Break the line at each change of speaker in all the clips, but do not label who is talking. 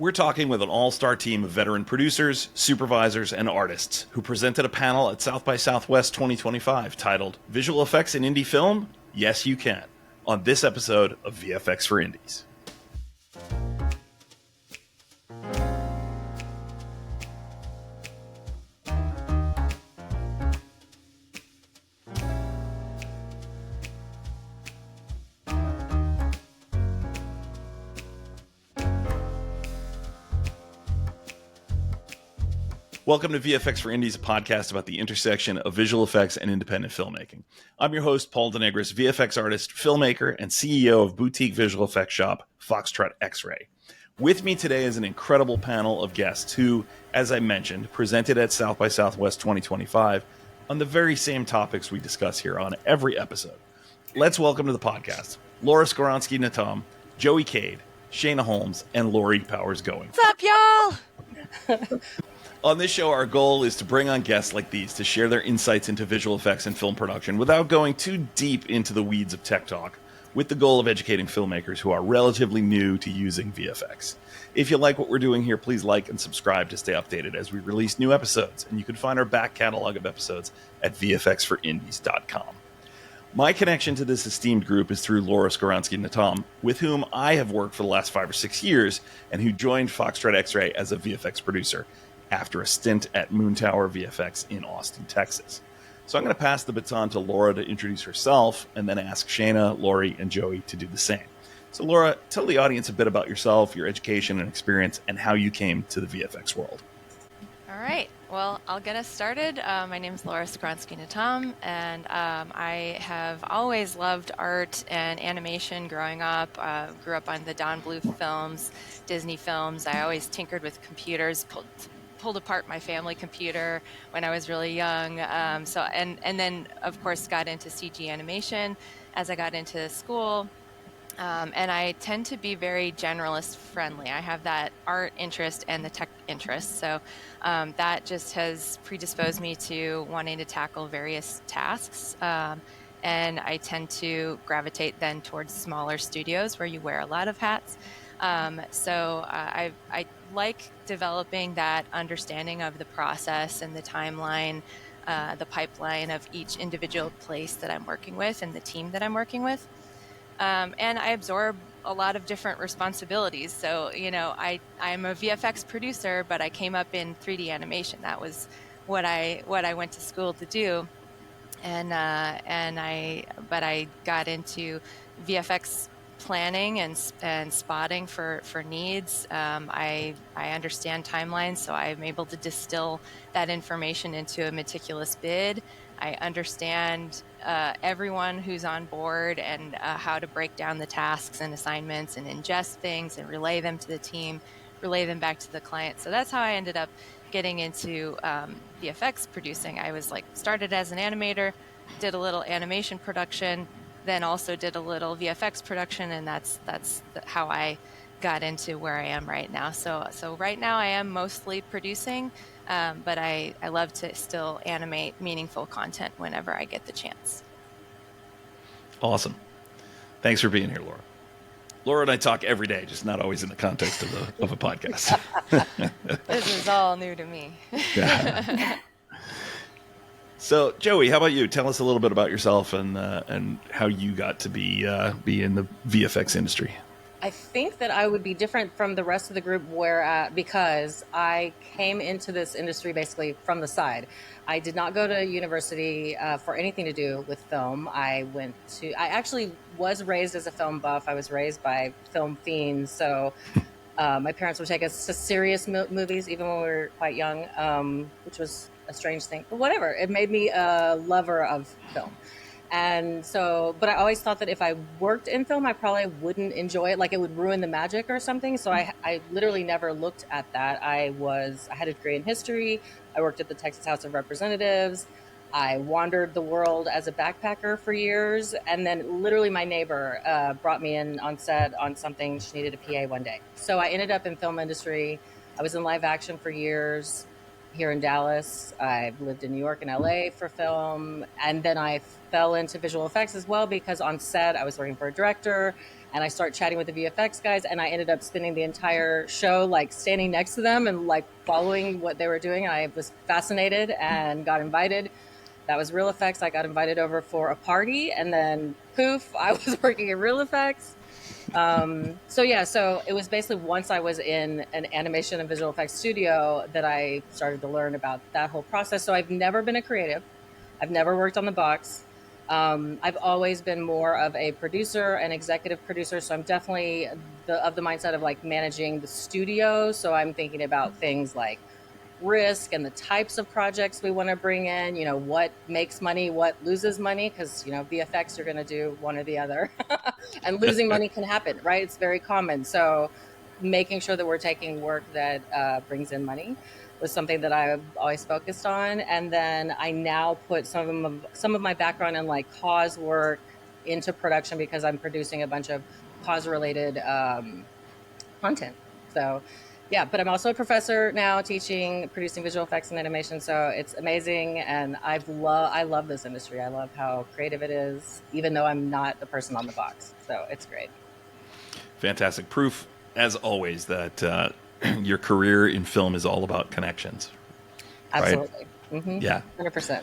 We're talking with an all-star team of veteran producers, supervisors, and artists who presented a panel at South by Southwest 2025 titled Visual Effects in Indie Film? Yes, You Can, on this episode of VFX for Indies. Welcome to VFX for Indies, a podcast about the intersection of visual effects and independent filmmaking. I'm your host, Paul DeNigris, VFX artist, filmmaker, and CEO of boutique visual effects shop, Foxtrot X-Ray. With me today is an incredible panel of guests who, as I mentioned, presented at South by Southwest 2025 on the very same topics we discuss here on every episode. Let's welcome to the podcast, Laura Skowronski Nattam, Joey Cade, Shaina Holmes, and Laurie Powers Going.
What's up, y'all?
On this show, our goal is to bring on guests like these to share their insights into visual effects and film production without going too deep into the weeds of tech talk, with the goal of educating filmmakers who are relatively new to using VFX. If you like what we're doing here, please like and subscribe to stay updated as we release new episodes, and you can find our back catalog of episodes at vfxforindies.com. My connection to this esteemed group is through Laura Skowronski Nattam, with whom I have worked for the last 5 or 6 years, and who joined Foxtrot X-Ray as a VFX producer after a stint at Moon Tower VFX in Austin, Texas. So I'm going to pass the baton to Laura to introduce herself and then ask Shaina, Laurie, and Joey to do the same. So Laura, tell the audience a bit about yourself, your education and experience, and how you came to the VFX world.
All right. Well, I'll get us started. My name is Laura Skowronski Nattam, and I have always loved art and animation growing up. Grew up on the Don Bluth films, Disney films. I always tinkered with computers, pulled apart my family computer when I was really young. And then, of course, got into CG animation as I got into school. And I tend to be very generalist friendly. I have that art interest and the tech interest. So that just has predisposed me to wanting to tackle various tasks. And I tend to gravitate then towards smaller studios where you wear a lot of hats. So I like developing that understanding of the process and the timeline, the pipeline of each individual place that I'm working with and the team that I'm working with. And I absorb a lot of different responsibilities. So, I'm a VFX producer, but I came up in 3D animation. That was what I went to school to do. But I got into VFX planning and spotting for needs. I understand timelines, so I'm able to distill that information into a meticulous bid. I understand everyone who's on board and how to break down the tasks and assignments and ingest things and relay them to the team, relay them back to the client. So that's how I ended up getting into VFX producing. I was started as an animator, did a little animation production, then also did a little VFX production, and that's how I got into where I am right now. So right now I am mostly producing, but I love to still animate meaningful content whenever I get the chance.
Awesome. Thanks for being here, Laura. Laura and I talk every day, just not always in the context of a podcast.
This is all new to me.
So, Joey, how about you? Tell us a little bit about yourself and how you got to be in the VFX industry.
I think that I would be different from the rest of the group because I came into this industry basically from the side. I did not go to university for anything to do with film. I actually was raised as a film buff. I was raised by film fiends. So my parents would take us to serious movies even when we were quite young, which was a strange thing, but whatever. It made me a lover of film. And so, but I always thought that if I worked in film, I probably wouldn't enjoy it. Like it would ruin the magic or something. So I literally never looked at that. I had a degree in history. I worked at the Texas House of Representatives. I wandered the world as a backpacker for years. And then literally my neighbor brought me in on set on something. She needed a PA one day. So I ended up in film industry. I was in live action for years here in Dallas. I've lived in New York and LA for film. And then I fell into visual effects as well because on set I was working for a director and I start chatting with the VFX guys, and I ended up spending the entire show like standing next to them and like following what they were doing. I was fascinated and got invited. That was real effects. I got invited over for a party, and then poof, I was working in real effects. So it was basically once I was in an animation and visual effects studio that I started to learn about that whole process. So I've never been a creative. I've never worked on the box. I've always been more of a producer and executive producer. So I'm definitely of the mindset of like managing the studio. So I'm thinking about things like risk and the types of projects we want to bring in, what makes money, what loses money, because VFX, you're going to do one or the other. And losing money can happen, right? It's very common. So making sure that we're taking work that brings in money was something that I've always focused on. And then I now put some of my background in like cause work into production because I'm producing a bunch of cause related content. So yeah, but I'm also a professor now teaching, producing visual effects and animation. So it's amazing. And I love this industry. I love how creative it is, even though I'm not the person on the box. So it's great.
Fantastic. Proof, as always, that your career in film is all about connections.
Absolutely.
Right?
Mm-hmm.
Yeah.
100%.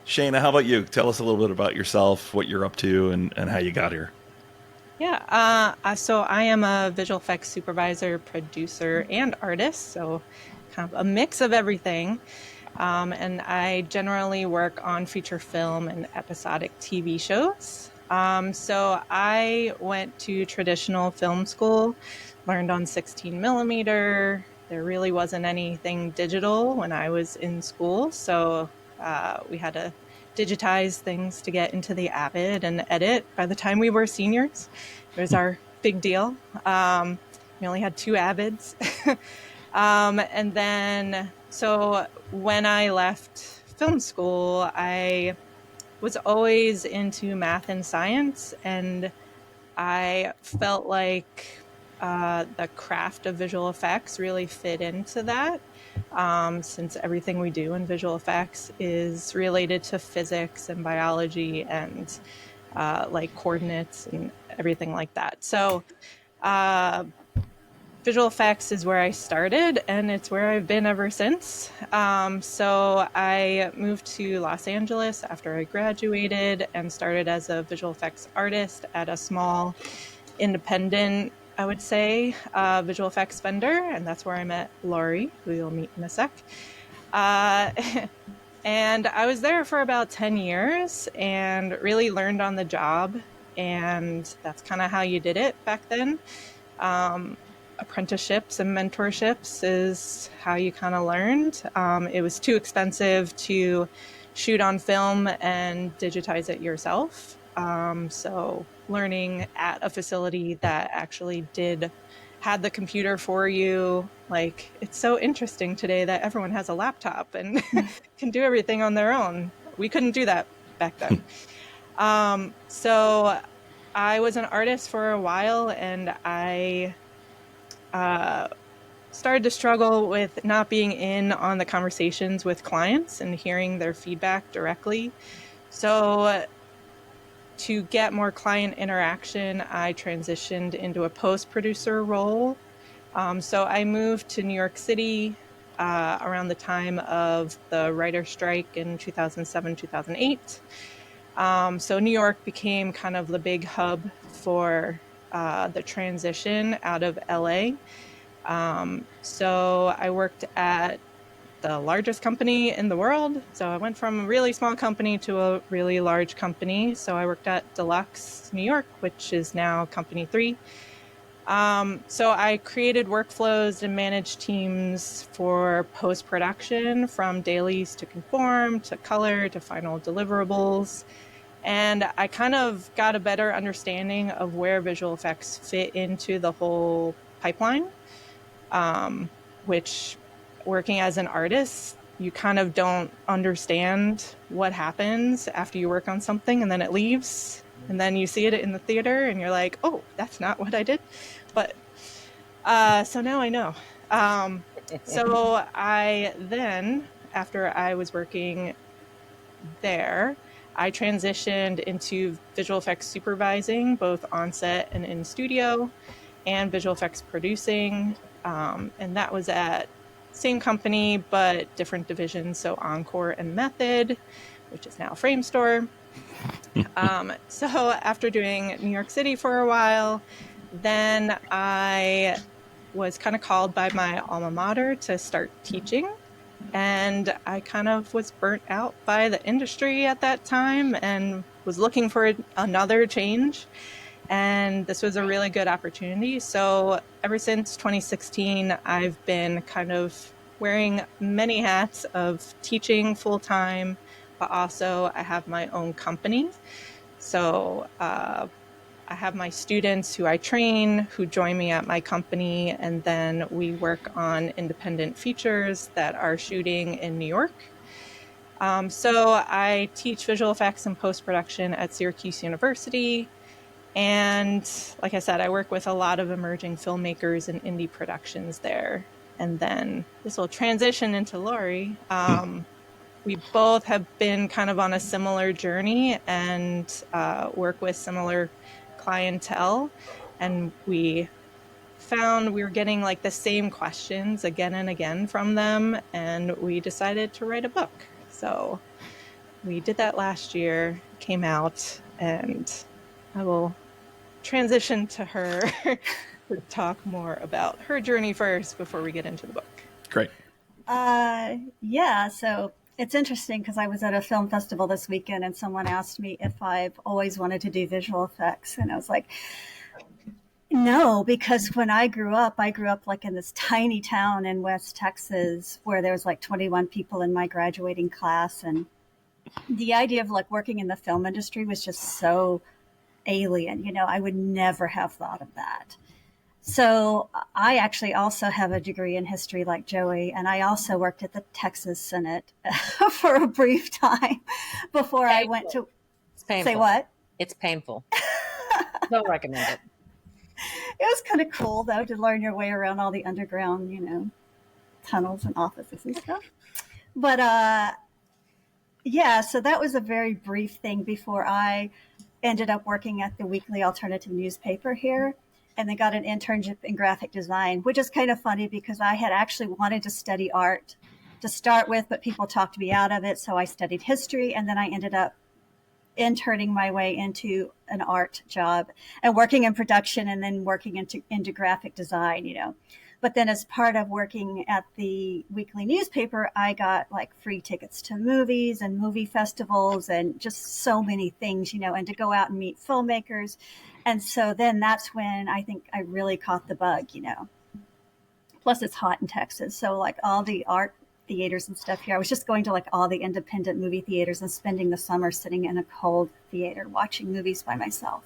Shaina, how about you? Tell us a little bit about yourself, what you're up to, and how you got here.
Yeah, so I am a visual effects supervisor, producer, and artist, so kind of a mix of everything. And I generally work on feature film and episodic TV shows. So I went to traditional film school, learned on 16 millimeter. There really wasn't anything digital when I was in school, so we had to digitize things to get into the Avid and edit. By the time we were seniors, it was our big deal. We only had 2 Avids. And then, so when I left film school, I was always into math and science, and I felt like the craft of visual effects really fit into that. Since everything we do in visual effects is related to physics and biology and like coordinates and everything like that. So visual effects is where I started, and it's where I've been ever since. So I moved to Los Angeles after I graduated and started as a visual effects artist at a small independent, I would say, visual effects vendor, and that's where I met Laurie, who you'll meet in a sec. And I was there for about 10 years and really learned on the job, and that's kind of how you did it back then. Apprenticeships and mentorships is how you kind of learned. It was too expensive to shoot on film and digitize it yourself. So learning at a facility that actually had the computer for you. Like, it's so interesting today that everyone has a laptop and can do everything on their own. We couldn't do that back then. So I was an artist for a while, and I started to struggle with not being in on the conversations with clients and hearing their feedback directly. So to get more client interaction, I transitioned into a post-producer role. So I moved to New York City around the time of the writer's strike in 2007, 2008. So New York became kind of the big hub for the transition out of LA. So I worked at the largest company in the world. So I went from a really small company to a really large company. So I worked at Deluxe New York, which is now Company 3. So I created workflows and managed teams for post-production, from dailies to conform to color to final deliverables. And I kind of got a better understanding of where visual effects fit into the whole pipeline, which, working as an artist, you kind of don't understand what happens after you work on something and then it leaves, and then you see it in the theater and you're like, oh, that's not what I did. But so now I know. So I then, after I was working there, I transitioned into visual effects supervising, both on set and in studio, and visual effects producing. And that was at same company, but different divisions. So Encore and Method, which is now Frame Store. So after doing New York City for a while, then I was kind of called by my alma mater to start teaching. And I kind of was burnt out by the industry at that time and was looking for another change. And this was a really good opportunity. So ever since 2016, I've been kind of wearing many hats of teaching full-time, but also I have my own company. So I have my students who I train, who join me at my company, and then we work on independent features that are shooting in New York. So I teach visual effects and post-production at Syracuse University. And like I said, I work with a lot of emerging filmmakers and indie productions there. And then this will transition into Laurie. We both have been kind of on a similar journey and work with similar clientele. And we found we were getting like the same questions again and again from them. And we decided to write a book. So we did that last year, came out, and I will transition to her to talk more about her journey first before we get into the book.
Great.
Yeah, so it's interesting because I was at a film festival this weekend and someone asked me if I've always wanted to do visual effects. And I was like, no, because when I grew up like in this tiny town in West Texas where there was like 21 people in my graduating class. And the idea of like working in the film industry was just so alien. You know, I would never have thought of that. So I actually also have a degree in history like Joey, and I also worked at the Texas Senate for a brief time before I went to
It's painful.
say what?
It's painful. Don't recommend it.
It was kind of cool though to learn your way around all the underground, you know, tunnels and offices and stuff. But yeah, so that was a very brief thing before I ended up working at the weekly alternative newspaper here. And then got an internship in graphic design, which is kind of funny because I had actually wanted to study art to start with, but people talked me out of it. So I studied history, and then I ended up interning my way into an art job and working in production and then working into graphic design, you know. But then as part of working at the weekly newspaper, I got like free tickets to movies and movie festivals and just so many things, you know, and to go out and meet filmmakers. And so then that's when I think I really caught the bug, you know. Plus it's hot in Texas. So like all the art theaters and stuff here, I was just going to like all the independent movie theaters and spending the summer sitting in a cold theater watching movies by myself.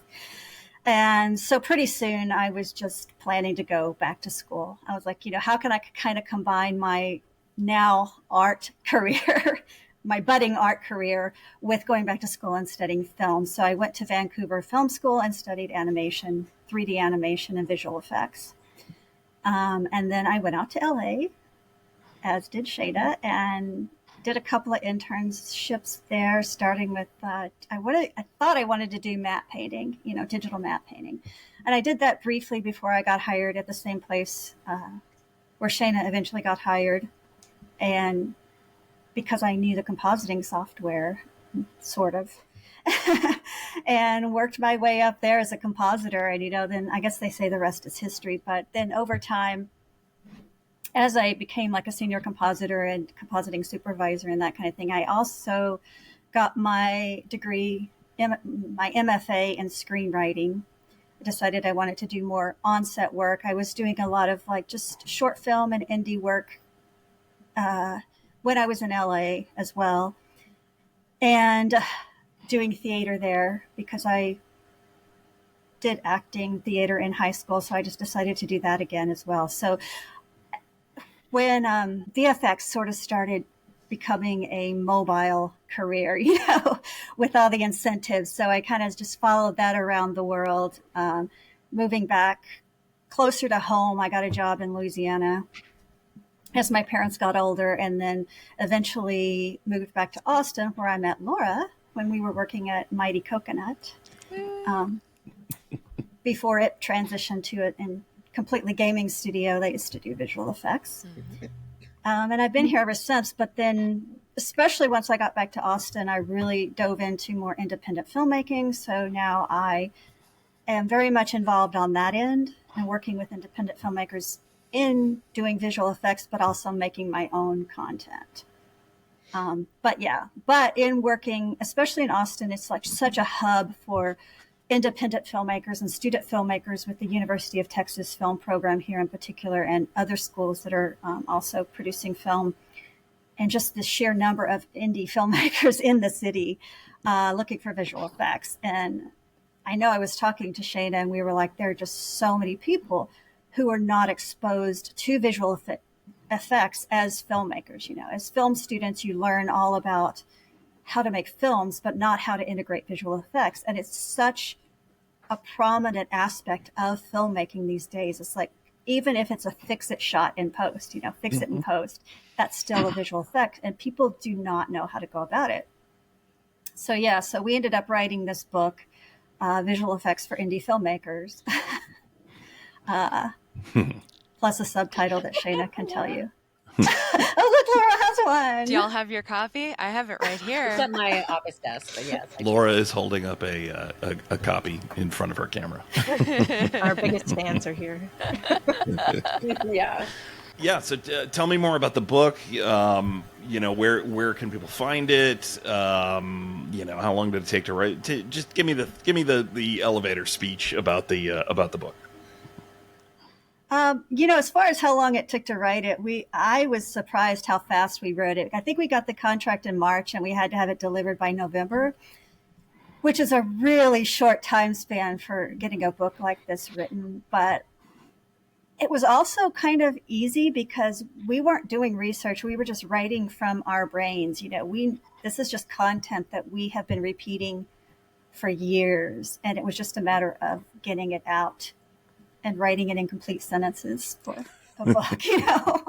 And so pretty soon I was just planning to go back to school. I was like, you know, how can I kind of combine my now art career, my budding art career, with going back to school and studying film. So I went to Vancouver Film School and studied animation, 3D animation and visual effects. And then I went out to LA, as did Shaina, and did a couple of internships there, starting with, I thought I wanted to do matte painting, you know, digital matte painting. And I did that briefly before I got hired at the same place where Shaina eventually got hired. And because I knew the compositing software, sort of, and worked my way up there as a compositor. And, you know, then I guess they say the rest is history. But then over time, as I became like a senior compositor and compositing supervisor and that kind of thing, I also got my degree, my MFA in screenwriting. I decided I wanted to do more on-set work. I was doing a lot of like just short film and indie work when I was in LA as well, and doing theater there because I did acting theater in high school. So I just decided to do that again as well. So when VFX sort of started becoming a mobile career, you know, with all the incentives. So I kind of just followed that around the world. Moving back closer to home, I got a job in Louisiana as my parents got older, and then eventually moved back to Austin where I met Laura when we were working at Mighty Coconut. Before it transitioned to a completely gaming studio, they used to do visual effects. And I've been here ever since, but then especially once I got back to Austin, I really dove into more independent filmmaking. So now I am very much involved on that end and working with independent filmmakers in doing visual effects, but also making my own content. But in working, especially in Austin, it's like such a hub for independent filmmakers and student filmmakers with the University of Texas film program here in particular, and other schools that are also producing film, and just the sheer number of indie filmmakers in the city looking for visual effects. And I know I was talking to Shaina, and we were like, there are just so many people who are not exposed to visual effects as filmmakers. You know, as film students, you learn all about how to make films, but not how to integrate visual effects. And it's such a prominent aspect of filmmaking these days. It's like, even if it's a fix it shot in post, you know, fix it in post, that's still a visual effect. And people do not know how to go about it. So we ended up writing this book, Visual Effects for Indie Filmmakers, plus a subtitle that Shaina can tell you. Oh, look, Laura has one.
Do y'all have your copy? I have it right here.
It's at my office desk, but yes.
Laura is holding up a copy in front of her camera.
Our biggest fans are here.
Yeah.
Yeah, so tell me more about the book. You know, where can people find it? You know, how long did it take to write? Just give me the elevator speech about the book.
You know, as far as how long it took to write it, I was surprised how fast we wrote it. I think we got the contract in March and we had to have it delivered by November, which is a really short time span for getting a book like this written. But it was also kind of easy because we weren't doing research. We were just writing from our brains. You know, this is just content that we have been repeating for years. And it was just a matter of getting it out and writing it in complete sentences for a book, you know?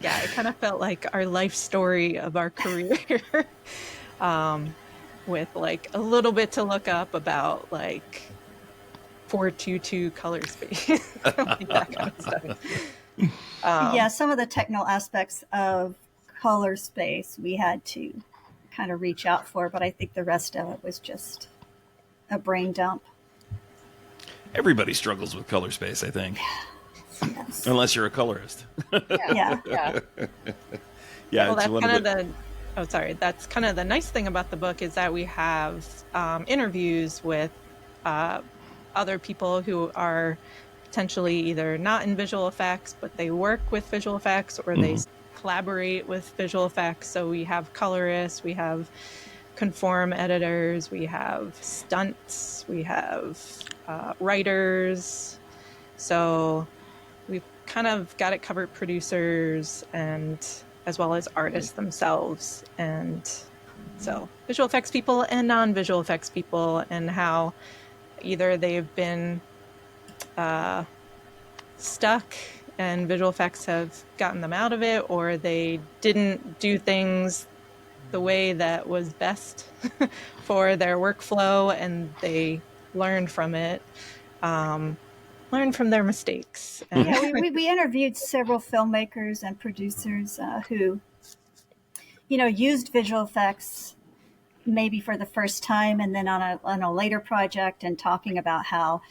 Yeah, it kind of felt like our life story of our career, with like a little bit to look up about like 422 color space, like that kind of stuff.
Some of the technical aspects of color space we had to kind of reach out for, but I think the rest of it was just a brain dump.
Everybody struggles with color space, I think.
Yes.
Unless you're a colorist.
Yeah.
Yeah.
Well, that's kind of the nice thing about the book is that we have interviews with other people who are potentially either not in visual effects, but they work with visual effects, or they collaborate with visual effects. So we have colorists, we have conform editors, we have stunts, we have writers. So we've kind of got it covered, producers, and as well as artists themselves. And so visual effects people and non-visual effects people, and how either they've been stuck and visual effects have gotten them out of it, or they didn't do things the way that was best for their workflow and they learned from it, learn from their mistakes.
Yeah, we interviewed several filmmakers and producers who, you know, used visual effects maybe for the first time, and then on a later project, and talking about how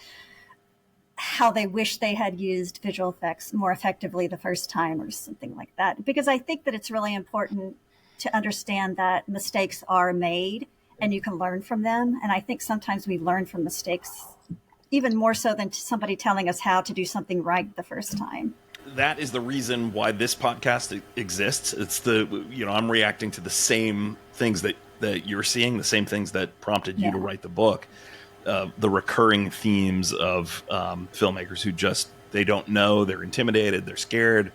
they wish they had used visual effects more effectively the first time or something like that. Because I think that it's really important to understand that mistakes are made and you can learn from them. And I think sometimes we learn from mistakes even more so than somebody telling us how to do something right the first time.
That is the reason why this podcast exists. It's I'm reacting to the same things that you're seeing, the same things that prompted you to write the book. The recurring themes of filmmakers who they don't know, they're intimidated, they're scared,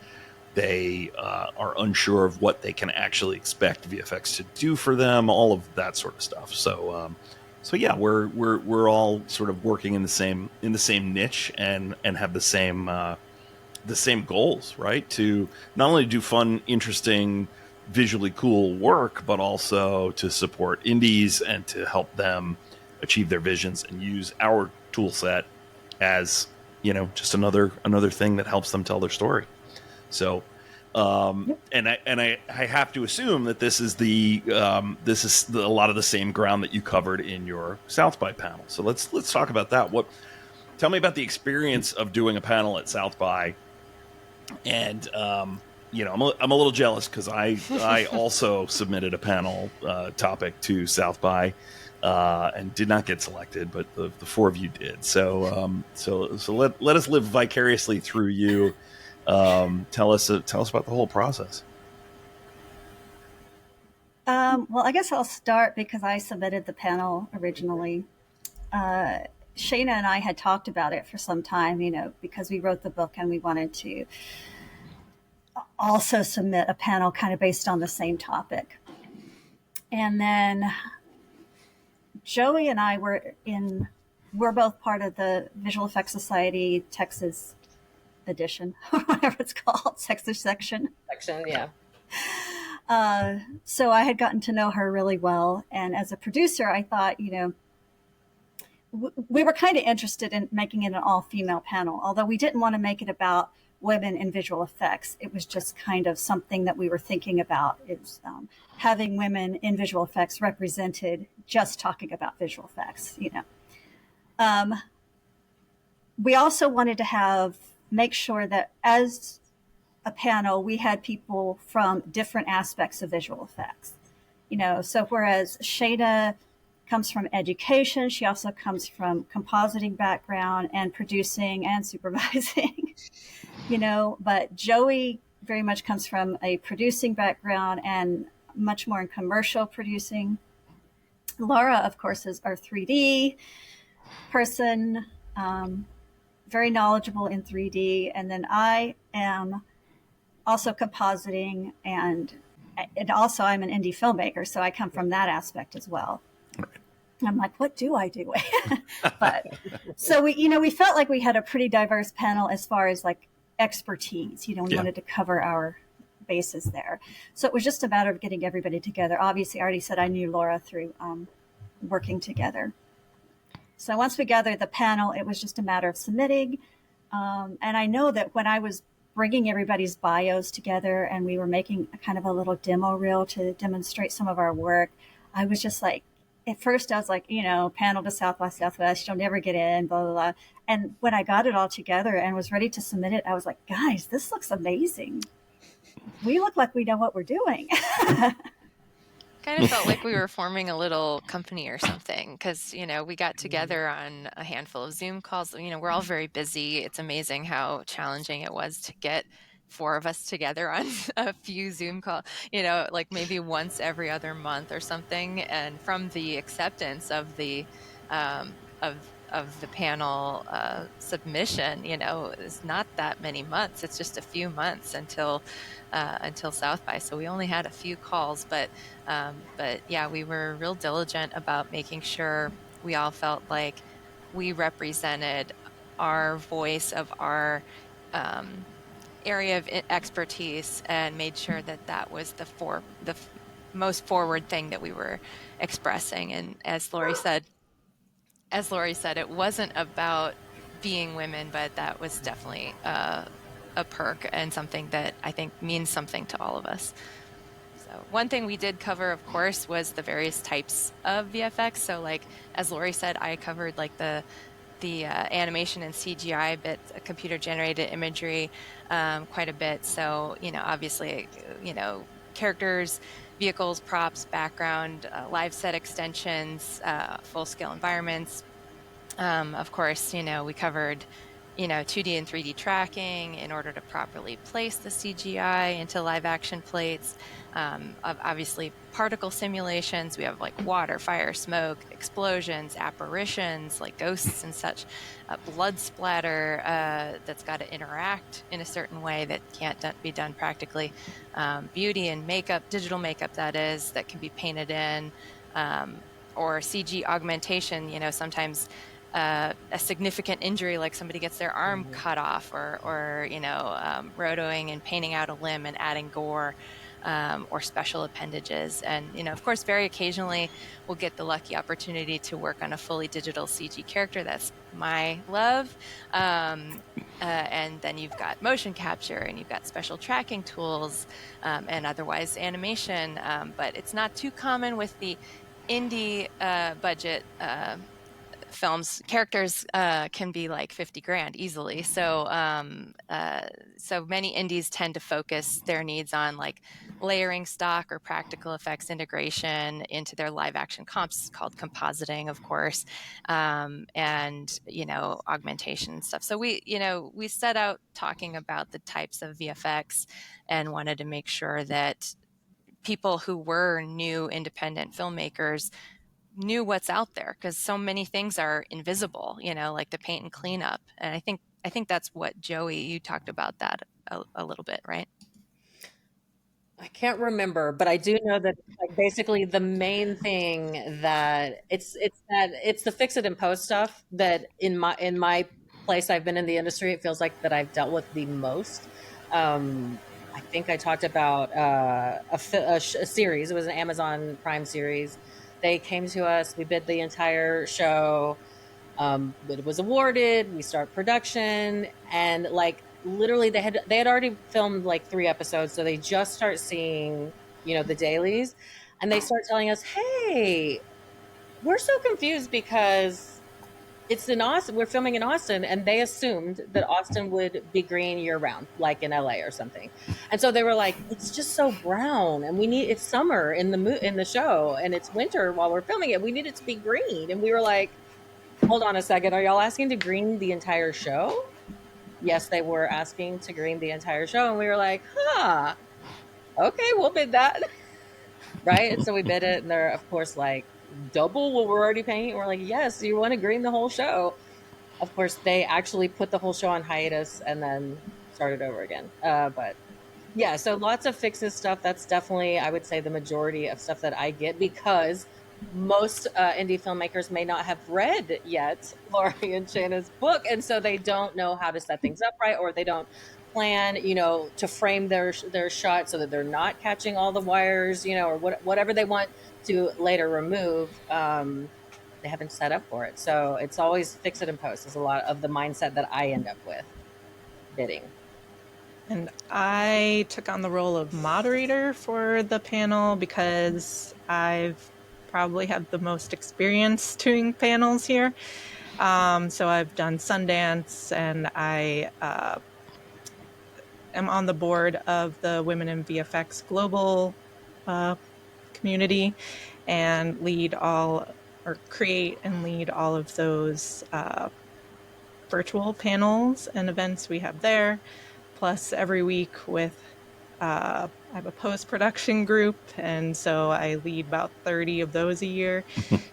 they are unsure of what they can actually expect VFX to do for them, all of that sort of stuff. So yeah, we're all sort of working in the same niche and have the same goals, right? To not only do fun, interesting, visually cool work, but also to support indies and to help them achieve their visions and use our tool set as, just another thing that helps them tell their story. So, and I have to assume that this is a lot of the same ground that you covered in your South by panel. So let's talk about that. Tell me about the experience of doing a panel at South by. And I'm a little jealous because I also submitted a panel topic to South by and did not get selected, but the four of you did. So let us live vicariously through you. Tell us about the whole process.
Well, I guess I'll start because I submitted the panel originally. Shaina and I had talked about it for some time, because we wrote the book and we wanted to also submit a panel kind of based on the same topic. And then Joey and I we're both part of the Visual Effects Society Texas edition, or whatever it's called, Texas section.
Yeah.
So I had gotten to know her really well. And as a producer, I thought, we were kind of interested in making it an all-female panel, although we didn't want to make it about women in visual effects. It was just kind of something that we were thinking about, is having women in visual effects represented, just talking about visual effects, We also wanted to make sure that as a panel, we had people from different aspects of visual effects. So whereas Shaina comes from education, she also comes from compositing background and producing and supervising, but Joey very much comes from a producing background and much more in commercial producing. Laura, of course, is our 3D person, very knowledgeable in 3D. And then I am also compositing and also I'm an indie filmmaker. So I come from that aspect as well. I'm like, what do I do? But so we felt like we had a pretty diverse panel as far as like expertise. We wanted to cover our bases there. So it was just a matter of getting everybody together. Obviously, I already said I knew Laura through working together. So once we gathered the panel, it was just a matter of submitting. And I know that when I was bringing everybody's bios together and we were making a kind of a little demo reel to demonstrate some of our work, I was just like, at first I was like, panel to South by Southwest, you'll never get in, blah, blah, blah. And when I got it all together and was ready to submit it, I was like, guys, this looks amazing. We look like we know what we're doing.
Kind of felt like we were forming a little company or something because, we got together on a handful of Zoom calls. We're all very busy. It's amazing how challenging it was to get four of us together on a few Zoom calls, like maybe once every other month or something. And from the acceptance of the of the panel submission, it's not that many months. It's just a few months until South by. So we only had a few calls, but yeah, we were real diligent about making sure we all felt like we represented our voice of our area of expertise and made sure that was the most forward thing that we were expressing. And as Laurie said, it wasn't about being women, but that was definitely a perk and something that I think means something to all of us. So one thing we did cover, of course, was the various types of VFX. So like, as Laurie said, I covered like the animation and CGI bit, computer generated imagery, quite a bit. So, obviously, characters, vehicles, props, background, live set extensions, full scale environments. Of course, we covered, 2D and 3D tracking in order to properly place the CGI into live action plates. Obviously, particle simulations. We have like water, fire, smoke, explosions, apparitions, like ghosts and such. Blood splatter that's got to interact in a certain way that can't be done practically. Beauty and makeup, digital makeup that is, that can be painted in. Or CG augmentation, sometimes a significant injury, like somebody gets their arm cut off, or rotoing and painting out a limb and adding gore. or special appendages. And, of course, very occasionally we'll get the lucky opportunity to work on a fully digital CG character. That's my love. And then you've got motion capture, and you've got special tracking tools, and otherwise animation. But it's not too common with the indie budget films. Characters can be like 50 grand easily. So so many indies tend to focus their needs on like layering stock or practical effects integration into their live action comps, called compositing, of course, and augmentation and stuff. So we set out talking about the types of VFX and wanted to make sure that people who were new independent filmmakers knew what's out there, because so many things are invisible, like the paint and cleanup. And I think that's what, Joey, you talked about that a little bit, right?
I can't remember, but I do know that like basically the main thing that it's the fix it and post stuff that in my place I've been in the industry, it feels like that I've dealt with the most. I think I talked about a series. It was an Amazon Prime series. They came to us. We bid the entire show. It was awarded. We start production, and like literally, they had already filmed like 3 episodes, so they just start seeing the dailies, and they start telling us, "Hey, we're so confused because it's in Austin. We're filming in Austin," and they assumed that Austin would be green year round, like in LA or something. And so they were like, "It's just so brown, and it's summer in the show, and it's winter while we're filming it. We need it to be green." And we were like, "Hold on a second. Are y'all asking to green the entire show?" Yes, they were asking to green the entire show, and we were like, "Huh, okay, we'll bid that." Right? And so we bid it, and they're of course like, "Double what we're already paying?" We're like, "Yes, you want to green the whole show." Of course, they actually put the whole show on hiatus and then started over again. But yeah, so lots of fixes stuff. That's definitely, I would say, the majority of stuff that I get, because most indie filmmakers may not have read yet Laurie and Shaina's book, and so they don't know how to set things up right, or they don't plan, to frame their shot so that they're not catching all the wires, or whatever they want to later remove. They haven't set up for it, so it's always fix it and post is a lot of the mindset that I end up with bidding.
And I took on the role of moderator for the panel because I've probably had the most experience doing panels here. So I've done Sundance, and I am on the board of the Women in VFX Global community, and create and lead all of those virtual panels and events we have there. Plus, every week I have a post-production group, and so I lead about 30 of those a year.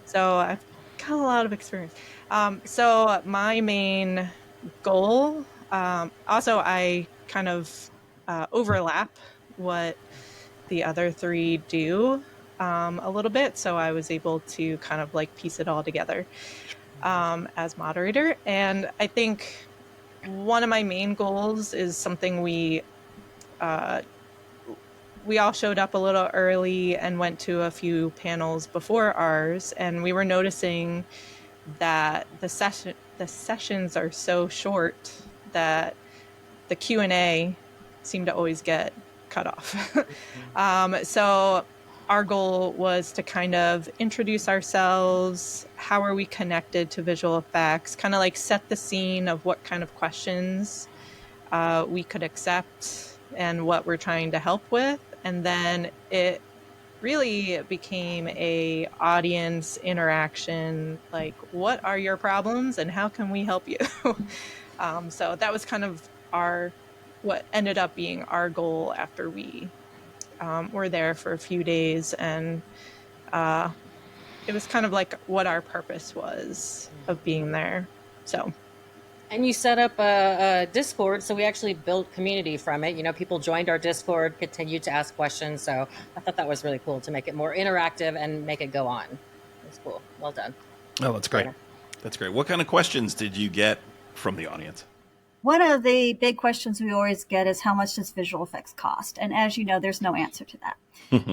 So I've got a lot of experience. So my main goal, also I kind of overlap what the other 3 do a little bit, so I was able to kind of like piece it all together as moderator. And I think one of my main goals is something we all showed up a little early and went to a few panels before ours, and we were noticing that the sessions are so short that the Q&A seemed to always get cut off. So our goal was to kind of introduce ourselves, how are we connected to visual effects, kind of like set the scene of what kind of questions we could accept and what we're trying to help with. And then it really became a audience interaction, like, what are your problems and how can we help you? So that was kind of what ended up being our goal after we were there for a few days. And it was kind of like what our purpose was of being there. So.
And you set up a Discord, so we actually built community from it. People joined our Discord, continued to ask questions. So I thought that was really cool to make it more interactive and make it go on. It's cool. Well done.
Oh, that's great. That's great. What kind of questions did you get from the audience?
One of the big questions we always get is how much does visual effects cost? And as you know, there's no answer to that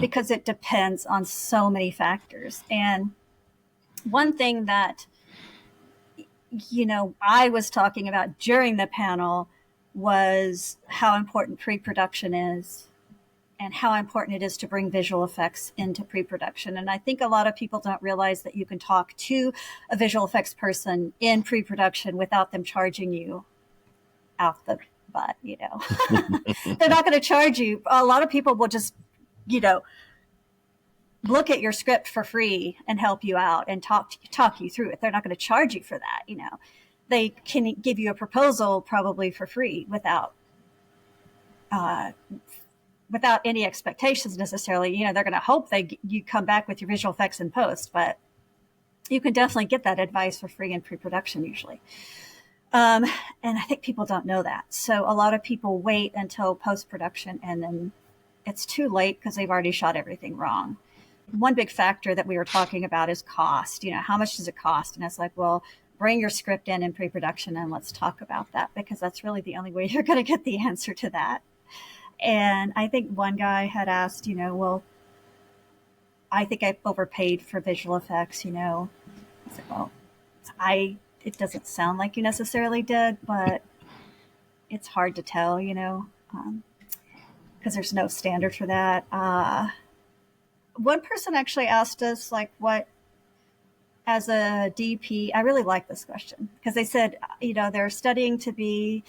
because it depends on so many factors. And one thing that, I was talking about during the panel was how important pre-production is and how important it is to bring visual effects into pre-production. And I think a lot of people don't realize that you can talk to a visual effects person in pre-production without them charging you out the butt, They're not going to charge you. A lot of people will just, look at your script for free and help you out and talk you through it. They're not going to charge you for that. They can give you a proposal probably for free without any expectations necessarily. They're going to hope you come back with your visual effects in post, but you can definitely get that advice for free in pre-production usually. And I think people don't know that. So a lot of people wait until post-production and then it's too late because they've already shot everything wrong. One big factor that we were talking about is cost. How much does it cost? And it's like, well, bring your script in pre-production and let's talk about that because that's really the only way you're going to get the answer to that. And I think one guy had asked, well, I think I've overpaid for visual effects, I said, well, it doesn't sound like you necessarily did, but it's hard to tell, because there's no standard for that. One person actually asked us, what, as a DP, I really like this question because they said, they're studying to be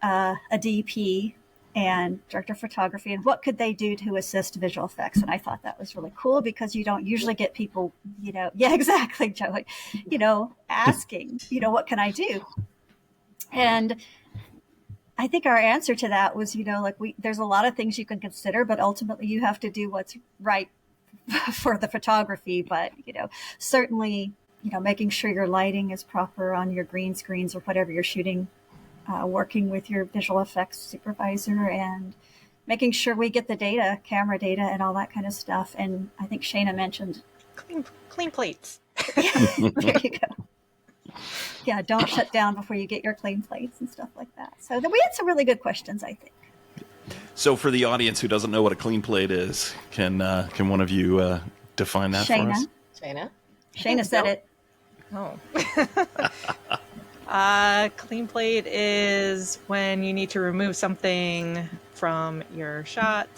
a DP and director of photography, and what could they do to assist visual effects? And I thought that was really cool because you don't usually get people, yeah, exactly, Joey, asking, what can I do? And I think our answer to that was, there's a lot of things you can consider, but ultimately you have to do what's right for the photography. But, certainly, making sure your lighting is proper on your green screens or whatever you're shooting, working with your visual effects supervisor and making sure we get the data, camera data and all that kind of stuff. And I think Shaina mentioned
clean plates.
There you go. Yeah, don't shut down before you get your clean plates and stuff like that. So we had some really good questions, I think.
So for the audience who doesn't know what a clean plate is, can one of you define that for us?
Shaina said it.
Oh. Clean plate is when you need to remove something from your shot.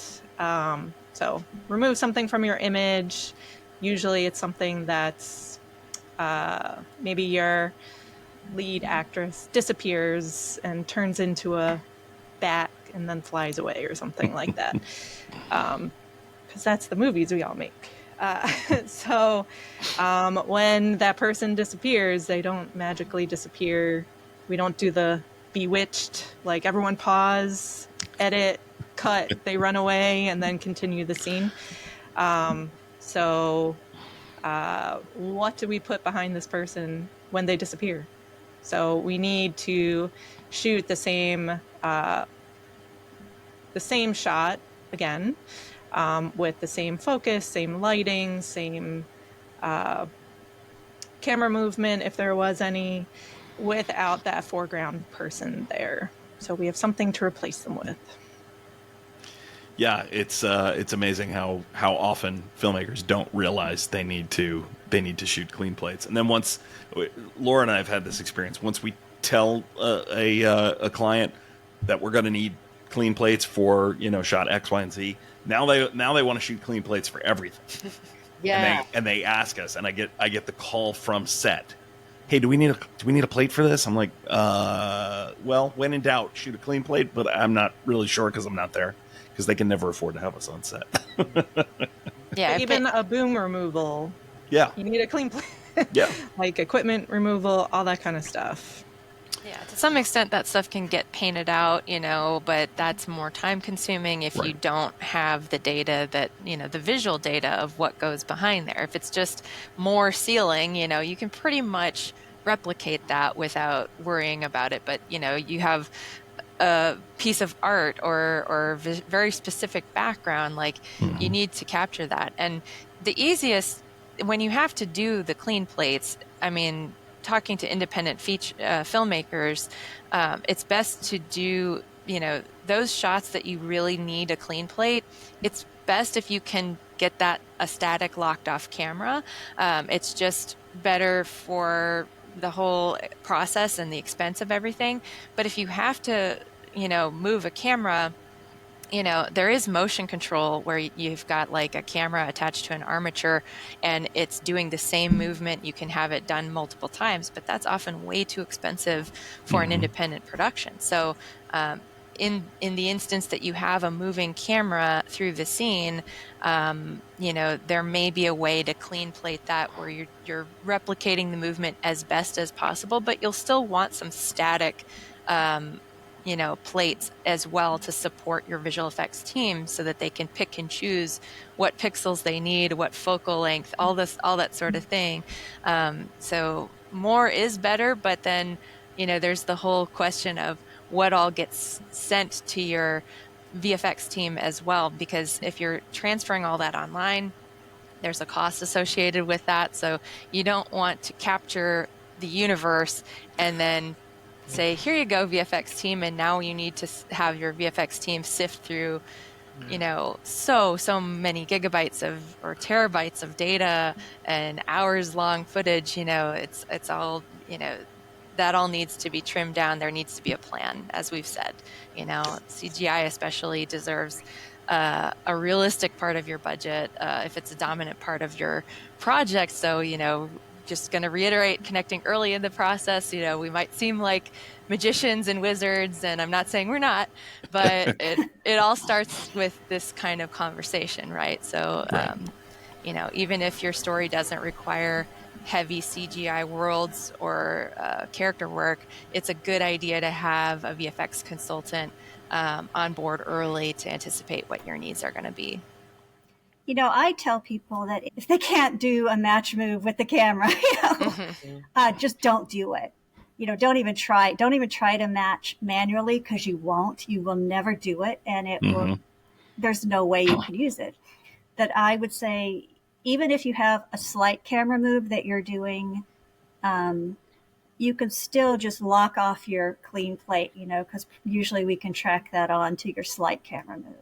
So remove something from your image. Usually it's something that's maybe your lead actress disappears and turns into a bat and then flies away or something like that. Because that's the movies we all make. So when that person disappears, they don't magically disappear. We don't do the bewitched, like everyone pause, edit, cut, they run away, and then continue the scene. So what do we put behind this person when they disappear? So we need to shoot the same shot again, with the same focus, same lighting, same camera movement, if there was any, without that foreground person there. So we have something to replace them with.
Yeah, it's amazing how often filmmakers don't realize they need to shoot clean plates. And then once Laura and I have had this experience, once we tell a client that we're going to need clean plates for shot X, Y, and Z, now they want to shoot clean plates for everything.
Yeah,
and they ask us, and I get the call from set. Hey, do we need a plate for this? I'm like, well, when in doubt, shoot a clean plate, but I'm not really sure because I'm not there. Because they can never afford to have us on set.
Yeah,
even a boom removal.
Yeah,
you need a clean plate.
Yeah,
like equipment removal, all that kind of stuff.
Yeah, to some extent that stuff can get painted out, but that's more time consuming if you don't have the data that, the visual data of what goes behind there. If it's just more ceiling, you can pretty much replicate that without worrying about it. But, you have a piece of art or very specific background, you need to capture that. And the easiest, when you have to do the clean plates, talking to independent filmmakers, it's best to do, those shots that you really need a clean plate. It's best if you can get a static locked off camera. It's just better for the whole process and the expense of everything. But if you have to, move a camera, there is motion control where you've got like a camera attached to an armature and it's doing the same movement. You can have it done multiple times, but that's often way too expensive for an independent production. So in the instance that you have a moving camera through the scene, there may be a way to clean plate that where you're replicating the movement as best as possible, but you'll still want some static plates as well to support your visual effects team so that they can pick and choose what pixels they need, what focal length, all that sort of thing. So more is better, but then, there's the whole question of what all gets sent to your VFX team as well, because if you're transferring all that online, there's a cost associated with that. So you don't want to capture the universe and then say, here you go, VFX team, and now you need to have your VFX team sift through, so many gigabytes or terabytes of data and hours long footage. It's all, that all needs to be trimmed down. There needs to be a plan, as we've said. CGI especially deserves a realistic part of your budget if it's a dominant part of your project. So, just going to reiterate, connecting early in the process, we might seem like magicians and wizards, and I'm not saying we're not, but it all starts with this kind of conversation, right? So, right. Even if your story doesn't require heavy CGI worlds or character work, it's a good idea to have a VFX consultant on board early to anticipate what your needs are going to be.
I tell people that if they can't do a match move with the camera, just don't do it. Don't even try. Don't even try to match manually, because you won't. You will never do it, and it will. There's no way you can use it. That I would say, even if you have a slight camera move that you're doing, you can still just lock off your clean plate. Because usually we can track that on to your slight camera move.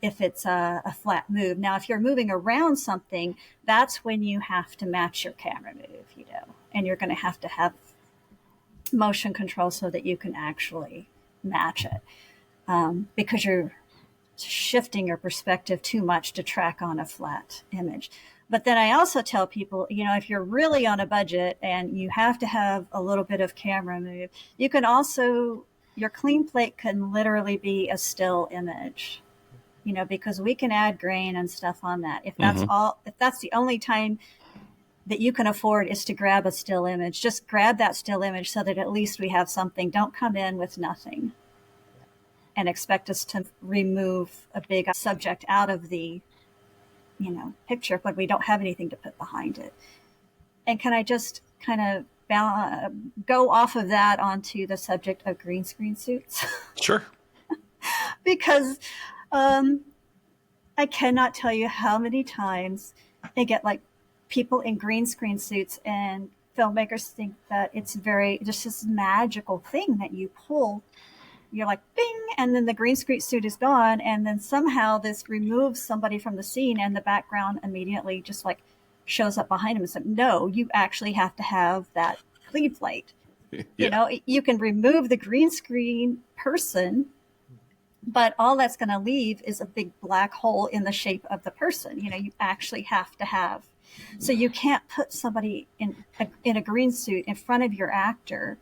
If it's a flat move. Now, if you're moving around something, that's when you have to match your camera move, and you're going to have motion control so that you can actually match it, because you're shifting your perspective too much to track on a flat image. But then I also tell people, if you're really on a budget and you have to have a little bit of camera move, you can also, your clean plate can literally be a still image. Because we can add grain and stuff on that. If that's the only time that you can afford is to grab a still image, just grab that still image so that at least we have something. Don't come in with nothing and expect us to remove a big subject out of the, picture when we don't have anything to put behind it. And can I just kind of go off of that onto the subject of green screen suits?
Sure.
Because I cannot tell you how many times they get like people in green screen suits, and filmmakers think that it's just this magical thing that you pull. You're like, bing, and then the green screen suit is gone, and then somehow this removes somebody from the scene, and the background immediately just like shows up behind him. And so, no, you actually have to have that clean plate. Yeah. You can remove the green screen person, but all that's going to leave is a big black hole in the shape of the person. You actually have to have. So you can't put somebody in a green suit in front of your actor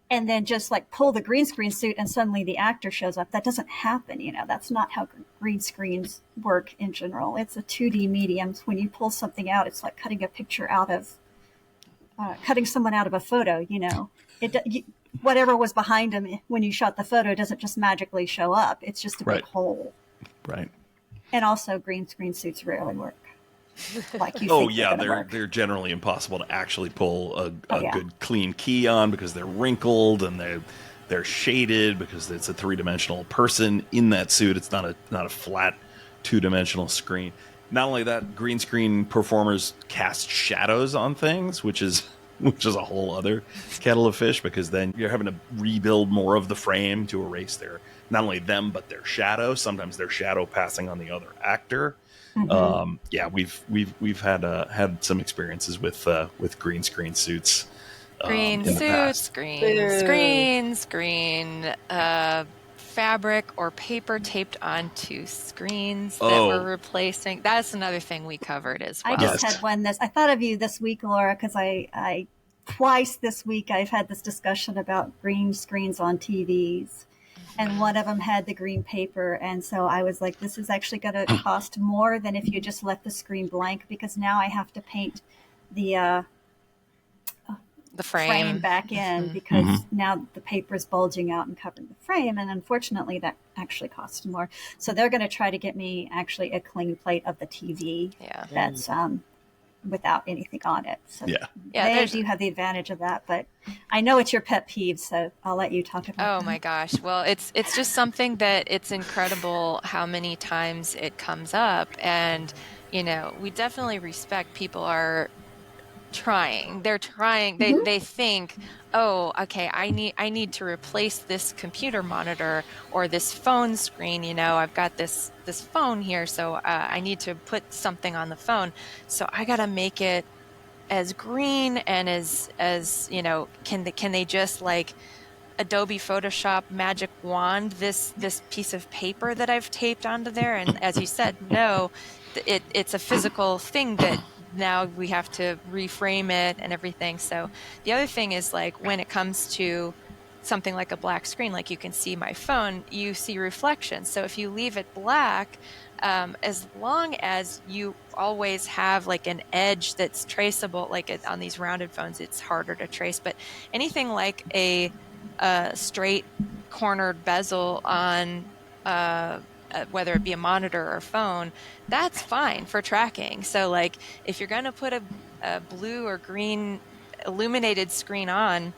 and then just like pull the green screen suit and suddenly the actor shows up. That doesn't happen. That's not how green screens work in general. It's a 2D medium. When you pull something out, it's like cutting a picture out of, cutting someone out of a photo, whatever was behind him when you shot the photo doesn't just magically show up. It's just a big hole.
Right.
And also green screen suits rarely work. Like you
they're generally impossible to actually pull a good clean key on, because they're wrinkled and they're shaded, because it's a three-dimensional person in that suit. It's not a flat two-dimensional screen. Not only that, green screen performers cast shadows on things, which is which is a whole other kettle of fish, because then you're having to rebuild more of the frame to erase their, not only them, but their shadow, sometimes their shadow passing on the other actor. Yeah, we've had some experiences with green screen suits.
Green
in the past.
suits, green screens, green fabric or paper taped onto screens that we're replacing. That's another thing we covered as well.
I just had one I thought of you this week, Laura, because I twice this week I've had this discussion about green screens on TVs. And one of them had the green paper. And so I was like, this is actually going to cost more than if you just left the screen blank, because now I have to paint the frame back in, because now the paper is bulging out and covering the frame. And unfortunately, that actually costs more. So they're going to try to get me actually a clean plate of the TV that's without anything on it. So they do have the advantage of that. But I know it's your pet peeve, so I'll let you talk about that.
Oh my gosh. Well, it's just something that it's incredible how many times it comes up. And, you know, we definitely respect people are trying. They're trying. They think, oh, okay, I need to replace this computer monitor or this phone screen. You know, I've got this phone here, so I need to put something on the phone. So I got to make it as green and as you know. Can they just like Adobe Photoshop magic wand this piece of paper that I've taped onto there? And as you said, no, it's a physical thing that now we have to reframe it and everything. So the other thing is, like, when it comes to something like a black screen, like you can see my phone, you see reflections. So if you leave it black, as long as you always have like an edge that's traceable, like on these rounded phones, it's harder to trace. But anything like a straight cornered bezel on whether it be a monitor or phone, that's fine for tracking. So like if you're going to put a blue or green illuminated screen on,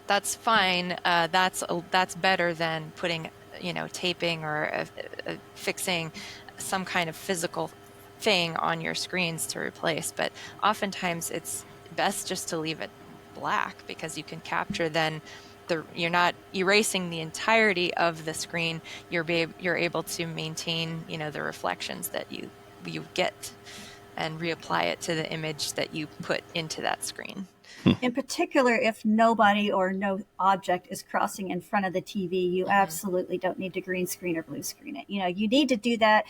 that's fine. That's better than putting, you know, taping or fixing some kind of physical thing on your screens to replace. But oftentimes it's best just to leave it black, because you can capture then you're not erasing the entirety of the screen. You're able to maintain, you know, the reflections that you get and reapply it to the image that you put into that screen.
In particular, if nobody or no object is crossing in front of the TV, you absolutely don't need to green screen or blue screen it. You know, you need to do that.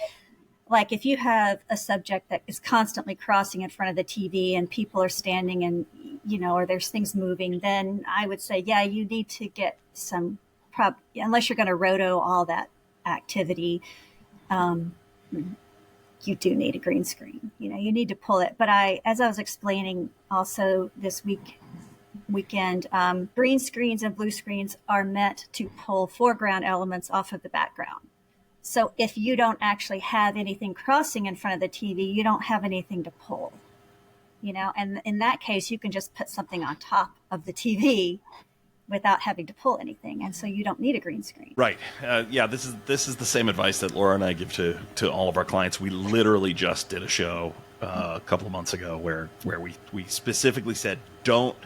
Like if you have a subject that is constantly crossing in front of the TV and people are standing and, you know, or there's things moving, then I would say, yeah, you need to get some unless you're going to roto all that activity, you do need a green screen. You know, you need to pull it. But as I was explaining also this weekend, green screens and blue screens are meant to pull foreground elements off of the background. So if you don't actually have anything crossing in front of the TV, you don't have anything to pull, you know, and in that case, you can just put something on top of the TV without having to pull anything. And so you don't need a green screen.
Right. Yeah, this is the same advice that Laura and I give to all of our clients. We literally just did a show a couple of months ago where we specifically said, don't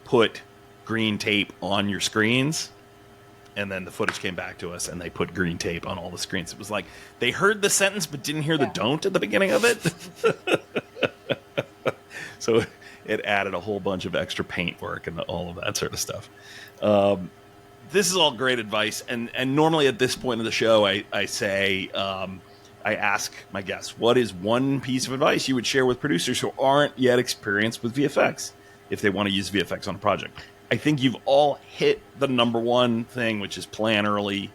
put green tape on your screens. And then the footage came back to us, and they put green tape on all the screens. It was like they heard the sentence but didn't hear the don't at the beginning of it. So it added a whole bunch of extra paint work and all of that sort of stuff. This is all great advice. And normally at this point of the show, I say, I ask my guests, what is one piece of advice you would share with producers who aren't yet experienced with VFX if they want to use VFX on a project? I think you've all hit the number one thing, which is plan early,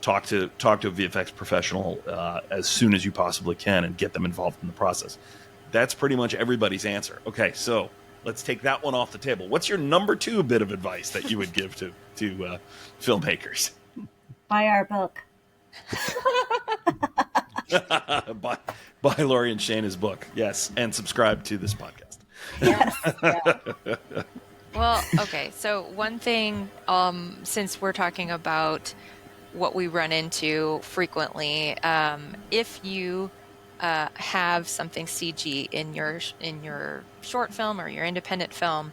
talk to a VFX professional as soon as you possibly can, and get them involved in the process. That's pretty much everybody's answer. Okay, so let's take that one off the table. What's your number two bit of advice that you would give to filmmakers?
Buy our book.
Buy Laurie and Shaina's book, yes, and subscribe to this podcast.
Yes. Yeah.
Well, okay. So one thing, since we're talking about what we run into frequently, if you have something CG in your short film or your independent film,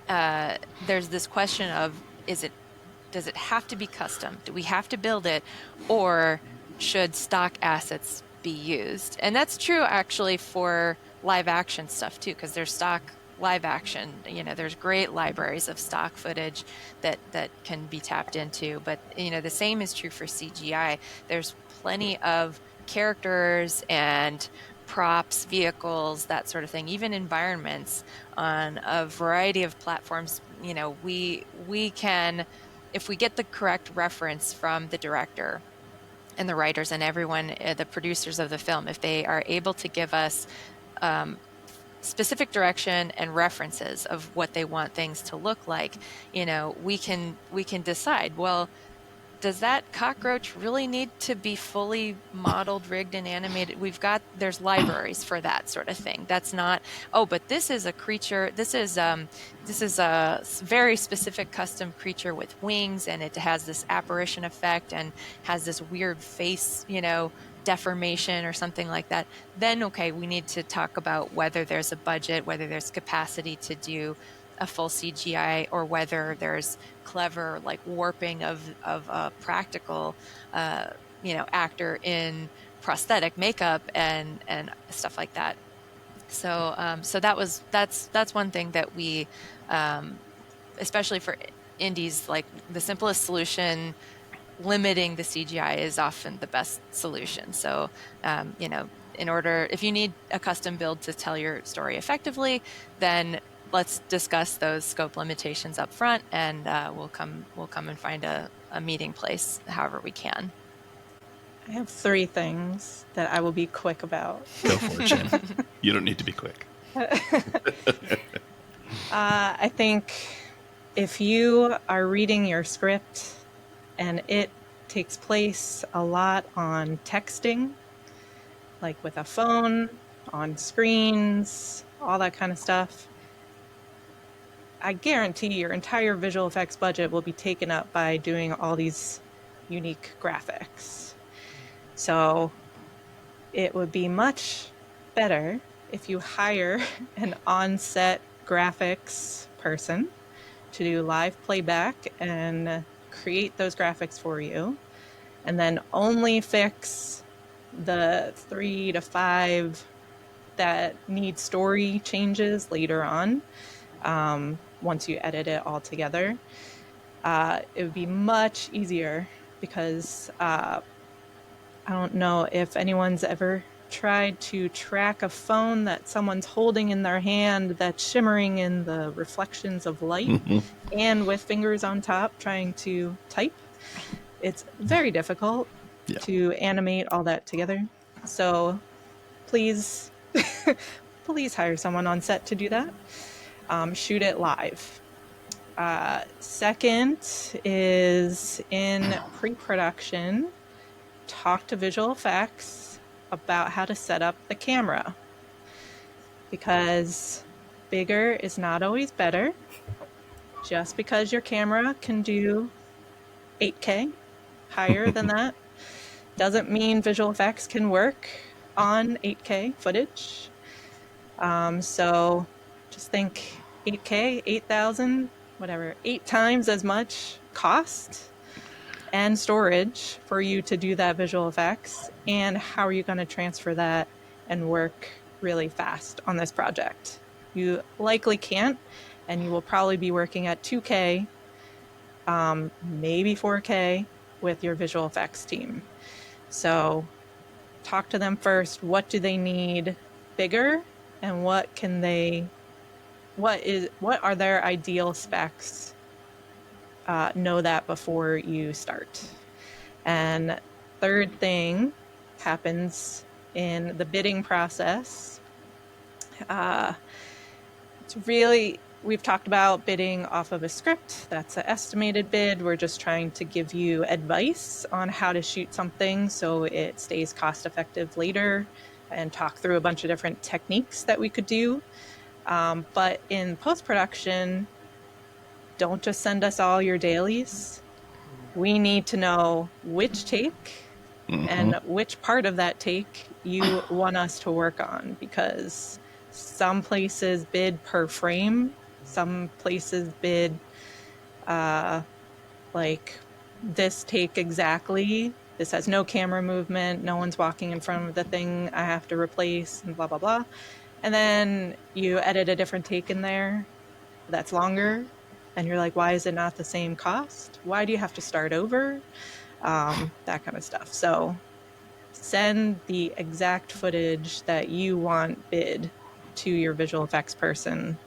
there's this question of, does it have to be custom? Do we have to build it, or should stock assets be used? And that's true actually for live action stuff too, because there's stock live action. There's great libraries of stock footage that can be tapped into. But the same is true for CGI. There's plenty of characters and props, vehicles, that sort of thing, even environments on a variety of platforms. We can, if we get the correct reference from the director and the writers and everyone, the producers of the film, if they are able to give us specific direction and references of what they want things to look like, we can decide, well, does that cockroach really need to be fully modeled, rigged, and animated? There's libraries for that sort of thing. That's not, but this is a creature, this is a very specific custom creature with wings, and it has this apparition effect and has this weird face, deformation or something like that. Then, okay, we need to talk about whether there's a budget, whether there's capacity to do a full CGI, or whether there's clever warping of a practical actor in prosthetic makeup and stuff like that. So that's one thing that we, especially for indies, the simplest solution, limiting the CGI, is often the best solution. So if you need a custom build to tell your story effectively, then let's discuss those scope limitations up front, and we'll come and find a meeting place however we can.
I have 3 things that I will be quick about.
Go for it, Jen. You don't need to be quick.
I think if you are reading your script and it takes place a lot on texting, like with a phone, on screens, all that kind of stuff, I guarantee your entire visual effects budget will be taken up by doing all these unique graphics. So it would be much better if you hire an on-set graphics person to do live playback and create those graphics for you, and then only fix the 3 to 5 that need story changes later on. Once you edit it all together, it would be much easier, because I don't know if anyone's ever tried to track a phone that someone's holding in their hand that's shimmering in the reflections of light and with fingers on top trying to type. It's very difficult to animate all that together. So please, please hire someone on set to do that. Shoot it live. Second is, in pre-production, talk to visual effects about how to set up the camera, because bigger is not always better. Just because your camera can do 8K, higher than that, doesn't mean visual effects can work on 8K footage. So just think 8K, 8,000, whatever, 8 times as much cost and storage for you to do that visual effects. And how are you going to transfer that and work really fast on this project? You likely can't, and you will probably be working at 2K, maybe 4K with your visual effects team. So talk to them first. What do they need bigger, and what are their ideal specs? Know that before you start. And third thing happens in the bidding process. We've talked about bidding off of a script. That's an estimated bid. We're just trying to give you advice on how to shoot something so it stays cost effective later, and talk through a bunch of different techniques that we could do. But in post-production, don't just send us all your dailies. We need to know which take and which part of that take you want us to work on, because some places bid per frame, Some places bid like this take exactly. This has no camera movement. No one's walking in front of the thing I have to replace and blah, blah, blah. And then you edit a different take in there that's longer. And you're like, why is it not the same cost? Why do you have to start over? That kind of stuff. So send the exact footage that you want bid to your visual effects person.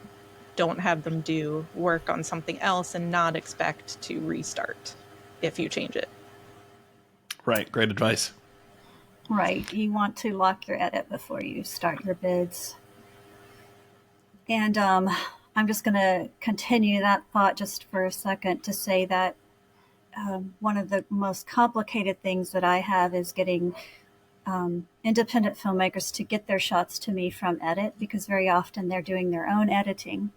Don't have them do work on something else and not expect to restart if you change it.
Right. Great advice.
Right. You want to lock your edit before you start your bids. And I'm just going to continue that thought just for a second to say that one of the most complicated things that I have is getting independent filmmakers to get their shots to me from edit, because very often they're doing their own editing.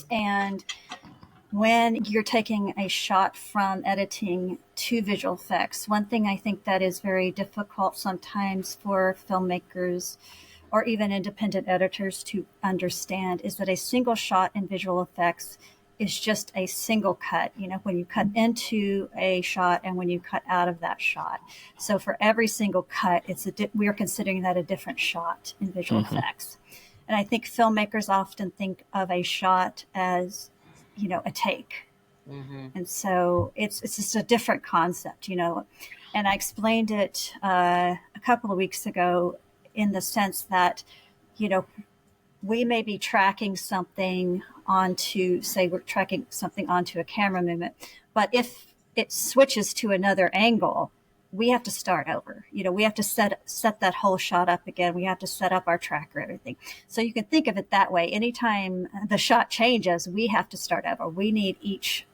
And when you're taking a shot from editing to visual effects, one thing I think that is very difficult sometimes for filmmakers or even independent editors to understand is that a single shot in visual effects is just a single cut, you know, when you cut into a shot and when you cut out of that shot. So for every single cut, we are considering that a different shot in visual effects. And I think filmmakers often think of a shot as, you know, a take. And so it's just a different concept, you know. And I explained it a couple of weeks ago in the sense that, you know, we may be tracking something onto, say we're tracking something onto a camera movement, but if it switches to another angle, we have to start over. You know, we have to set that whole shot up again. We have to set up our tracker, everything. So you can think of it that way. Anytime the shot changes, we have to start over. We need each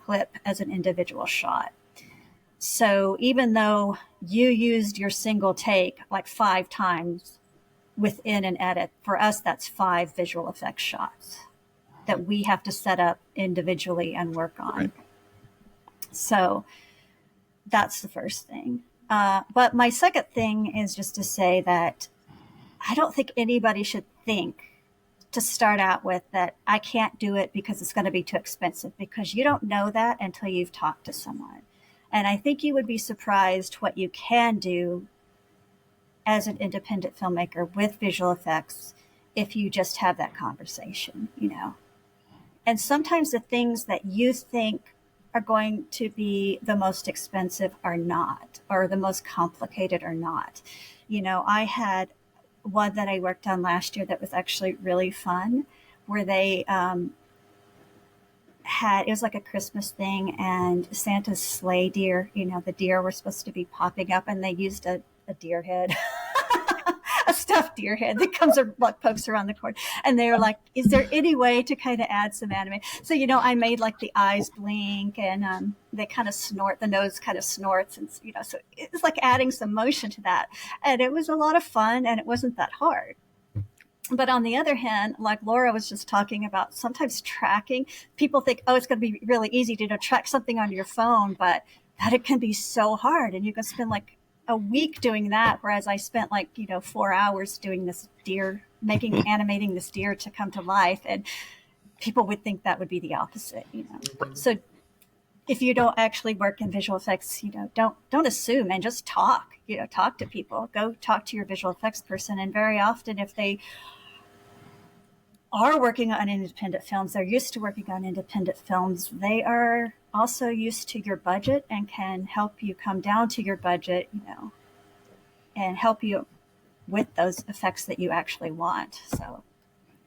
clip as an individual shot. So even though you used your single take like 5 times within an edit, for us, that's 5 visual effects shots that we have to set up individually and work on. Right. So that's the first thing. But my second thing is just to say that I don't think anybody should think to start out with that I can't do it because it's going to be too expensive, because you don't know that until you've talked to someone. And I think you would be surprised what you can do as an independent filmmaker with visual effects if you just have that conversation, you know. And sometimes the things that you think are going to be the most expensive are not, or the most complicated are not. You know, I had one that I worked on last year that was actually really fun, where they it was like a Christmas thing, and Santa's sleigh deer, you know, the deer were supposed to be popping up, and they used a deer head. A stuffed deer head that comes or like pokes around the corner, and they were like, "Is there any way to kind of add some anime?" So you know, I made like the eyes blink, and they kind of snort. The nose kind of snorts, and you know, so it's like adding some motion to that, and it was a lot of fun, and it wasn't that hard. But on the other hand, like Laura was just talking about, sometimes tracking, people think, oh, it's going to be really easy to track something on your phone, but that it can be so hard, and you can spend like a week doing that, whereas I spent like, you know, 4 hours doing this deer, animating this deer to come to life, and people would think that would be the opposite, you know. So if you don't actually work in visual effects, you know, don't assume, and just talk, you know, talk to people, go talk to your visual effects person. And very often, if they are working on independent films, they're used to working on independent films, they are also used to your budget and can help you come down to your budget, you know, and help you with those effects that you actually want. So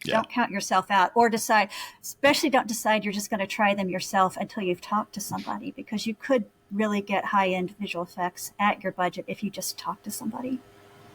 don't count yourself out, or especially don't decide you're just going to try them yourself until you've talked to somebody, because you could really get high-end visual effects at your budget if you just talk to somebody.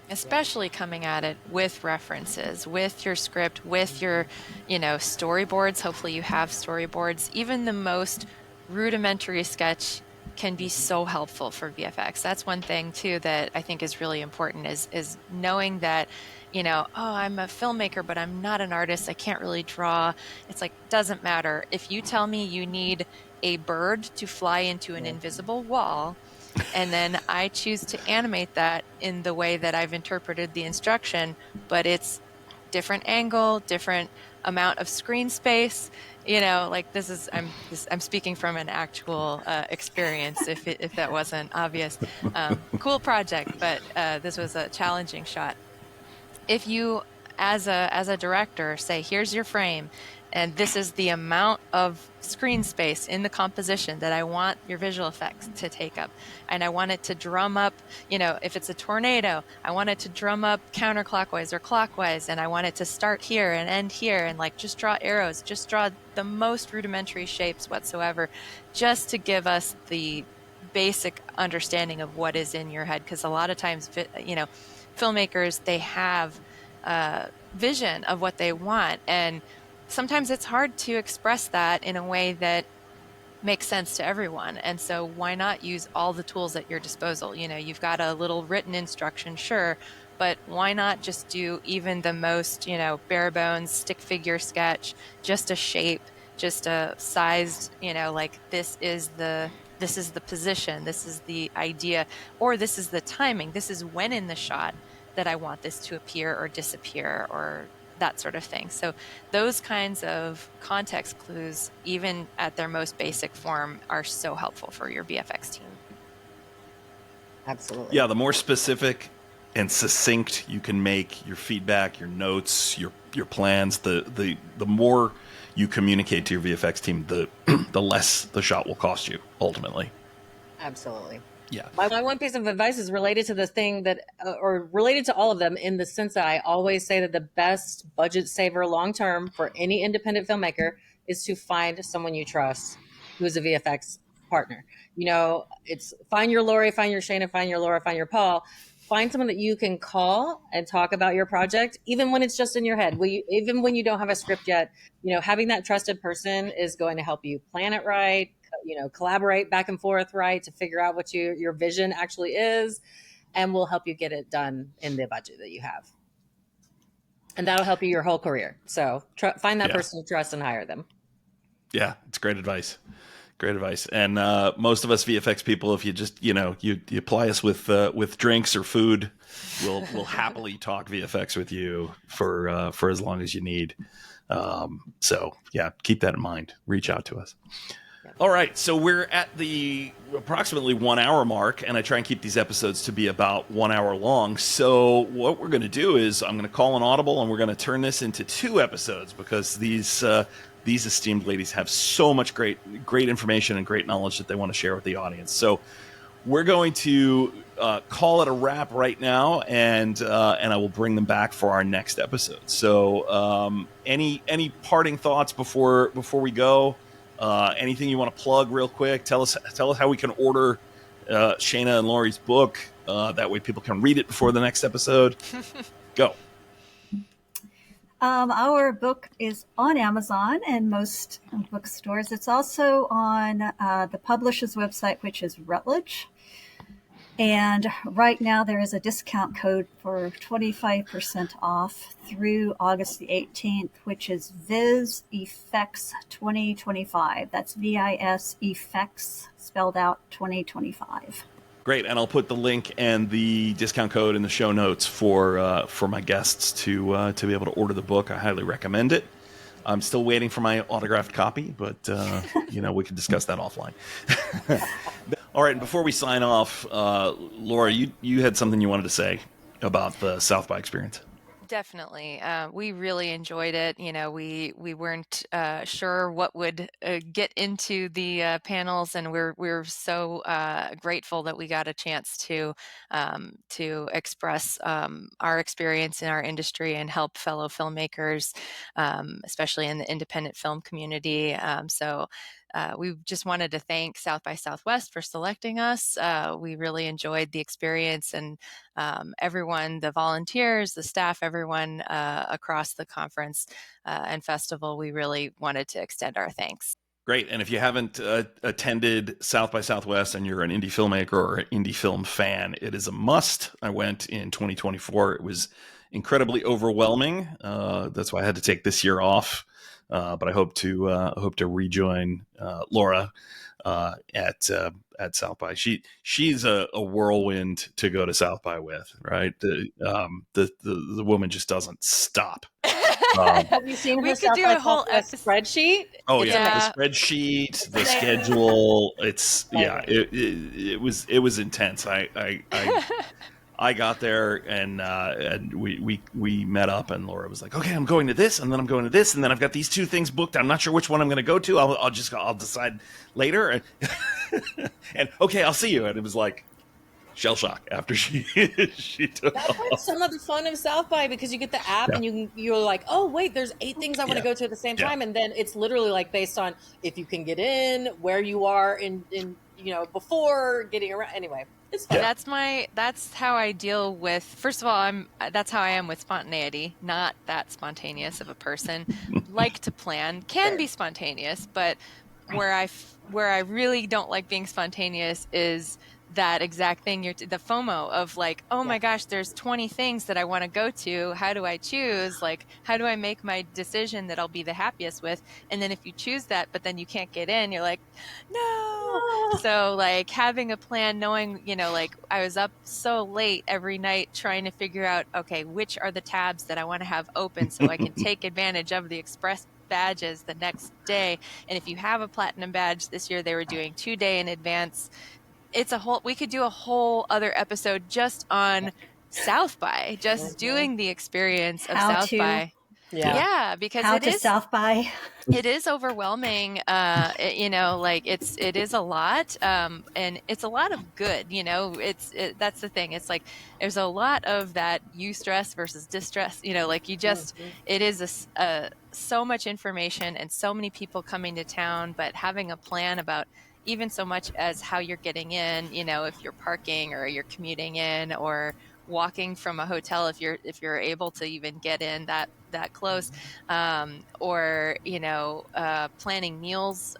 Especially coming at it with references, with your script, with your, you know, storyboards. Hopefully you have storyboards. Even the most rudimentary sketch can be so helpful for VFX. That's one thing too that I think is really important, is knowing that, you know, oh, I'm a filmmaker, but I'm not an artist. I can't really draw. It's like, doesn't matter. If you tell me you need a bird to fly into an invisible wall, and then I choose to animate that in the way that I've interpreted the instruction, but it's different angle, different amount of screen space. Like I'm speaking from an actual experience, if that wasn't obvious. Cool project, but this was a challenging shot. If you, as a director, say, here's your frame, and this is the amount of screen space in the composition that I want your visual effects to take up, and I want it to drum up, if it's a tornado, I want it to drum up counterclockwise or clockwise, and I want it to start here and end here, and like just draw arrows, just draw the most rudimentary shapes whatsoever, just to give us the basic understanding of what is in your head. Because a lot of times, filmmakers, they have vision of what they want, and sometimes it's hard to express that in a way that makes sense to everyone. And so why not use all the tools at your disposal? You've got a little written instruction, sure, but why not just do even the most, bare bones stick figure sketch, just a shape, just a sized, like this is the position, this is the idea, or this is the timing, this is when in the shot that I want this to appear or disappear, or that sort of thing. So those kinds of context clues, even at their most basic form, are so helpful for your VFX team.
Absolutely.
Yeah, the more specific and succinct you can make your feedback, your notes, your plans, the more you communicate to your VFX team, the less the shot will cost you ultimately.
Absolutely.
Yeah.
My one piece of advice is related to the thing that, or related to all of them, in the sense that I always say that the best budget saver long-term for any independent filmmaker is to find someone you trust who is a VFX partner. It's find your Laurie, find your Shaina, find your Laura, find your Paul. Find someone that you can call and talk about your project, even when it's just in your head. Even when you don't have a script yet, having that trusted person is going to help you plan it right, collaborate back and forth right to figure out what your vision actually is, and will help you get it done in the budget that you have. And that'll help you your whole career. So find that person you trust and hire them.
Yeah, it's great advice. Great advice. And most of us VFX people, if you just you apply us with drinks or food, we'll happily talk VFX with you for as long as you need. So yeah, keep that in mind. Reach out to us. All right, so we're at the approximately 1 hour mark, and I try and keep these episodes to be about 1 hour long. So what we're going to do is I'm going to call an audible, and we're going to turn this into 2 episodes, because these esteemed ladies have so much great information and great knowledge that they want to share with the audience. So we're going to call it a wrap right now, and I will bring them back for our next episode. So any parting thoughts before we go? Anything you want to plug real quick? Tell us how we can order Shaina and Laurie's book. That way people can read it before the next episode. Go.
Our book is on Amazon and most bookstores. It's also on the publisher's website, which is Routledge. And right now there is a discount code for 25% off through August the 18th, which is VisEffects 2025. That's VIS Effects spelled out 2025.
Great, and I'll put the link and the discount code in the show notes for my guests to be able to order the book. I highly recommend it. I'm still waiting for my autographed copy, but we can discuss that offline. All right, and before we sign off, Laura, you had something you wanted to say about the South by experience.
Definitely. We really enjoyed it. We weren't sure what would get into the panels, and we're so grateful that we got a chance to express our experience in our industry and help fellow filmmakers, especially in the independent film community. So we just wanted to thank South by Southwest for selecting us. We really enjoyed the experience, and everyone, the volunteers, the staff, everyone across the conference and festival, we really wanted to extend our thanks.
Great. And if you haven't attended South by Southwest and you're an indie filmmaker or an indie film fan, it is a must. I went in 2024. It was incredibly overwhelming. That's why I had to take this year off. But I hope to rejoin Laura at South by. She's a whirlwind to go to South by with, right? The woman just doesn't stop.
Have you seen
We
her
could
South
do
by
a whole
Southwest spreadsheet?
Oh
It's
yeah,
Yeah.
the spreadsheet, the schedule. It's yeah, it was intense. I got there and we met up, and Laura was like, "Okay, I'm going to this, and then I'm going to this, and then I've got these two things booked. I'm not sure which one I'm going to go to. I'll decide later." And okay, I'll see you. And it was like shell shock after she took
That's
off.
like some of the fun of South by, because you get the app and you're like, oh wait, there's 8 things I want to go to at the same time, and then it's literally like based on if you can get in, where you are in before getting around. Anyway, it's fun.
That's how I deal with. First of all, that's how I am with spontaneity. Not that spontaneous of a person. Like to plan, can be spontaneous, but where I really don't like being spontaneous is that exact thing, the FOMO of like, oh my gosh, there's 20 things that I want to go to. How do I choose? Like, how do I make my decision that I'll be the happiest with? And then if you choose that, but then you can't get in, you're like, no. So like having a plan, knowing, like I was up so late every night trying to figure out, okay, which are the tabs that I want to have open so I can take advantage of the express badges the next day. And if you have a platinum badge this year, they were doing 2 day in advance. We could do a whole other episode just on South by, just doing the experience of South by. Yeah, because
How to South by.
It is overwhelming. It is a lot, and it's a lot of good. That's the thing. It's like there's a lot of that eustress versus distress. It is so much information and so many people coming to town, but having a plan about even so much as how you're getting in, if you're parking or you're commuting in or walking from a hotel, if you're able to even get in that close, or planning meals,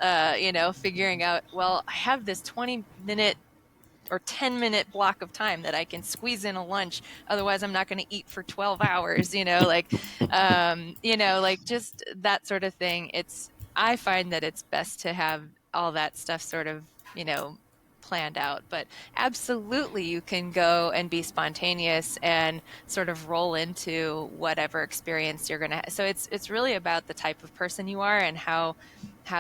figuring out, well, I have this 20-minute or 10-minute block of time that I can squeeze in a lunch. Otherwise, I'm not going to eat for 12 hours. Just that sort of thing. I find that it's best to have all that stuff sort of, planned out, but absolutely you can go and be spontaneous and sort of roll into whatever experience you're going to have. So it's really about the type of person you are and how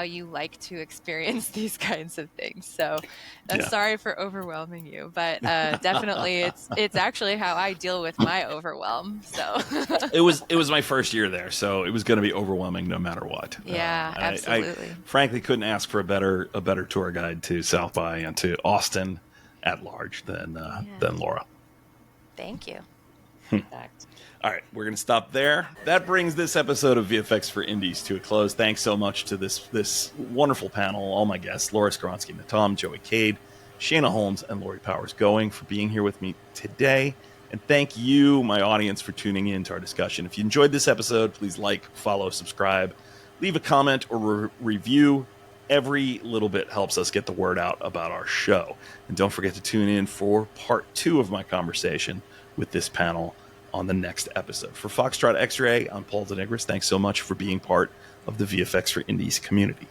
you like to experience these kinds of things. So I'm sorry for overwhelming you, but definitely it's actually how I deal with my overwhelm. So
it was my first year there, so it was going to be overwhelming no matter what.
Yeah, absolutely.
I frankly couldn't ask for a better tour guide to South by and to Austin at large than Laura.
Thank you.
All right, we're going to stop there. That brings this episode of VFX for Indies to a close. Thanks so much to this wonderful panel, all my guests, Laura Skowronski Nattam, Joey Cade, Shaina Holmes, and Laurie Powers Going, for being here with me today. And thank you, my audience, for tuning in to our discussion. If you enjoyed this episode, please like, follow, subscribe, leave a comment or review. Every little bit helps us get the word out about our show. And don't forget to tune in for part 2 of my conversation with this panel on the next episode. For Foxtrot X-Ray, I'm Paul DeNigris. Thanks so much for being part of the VFX for Indies community.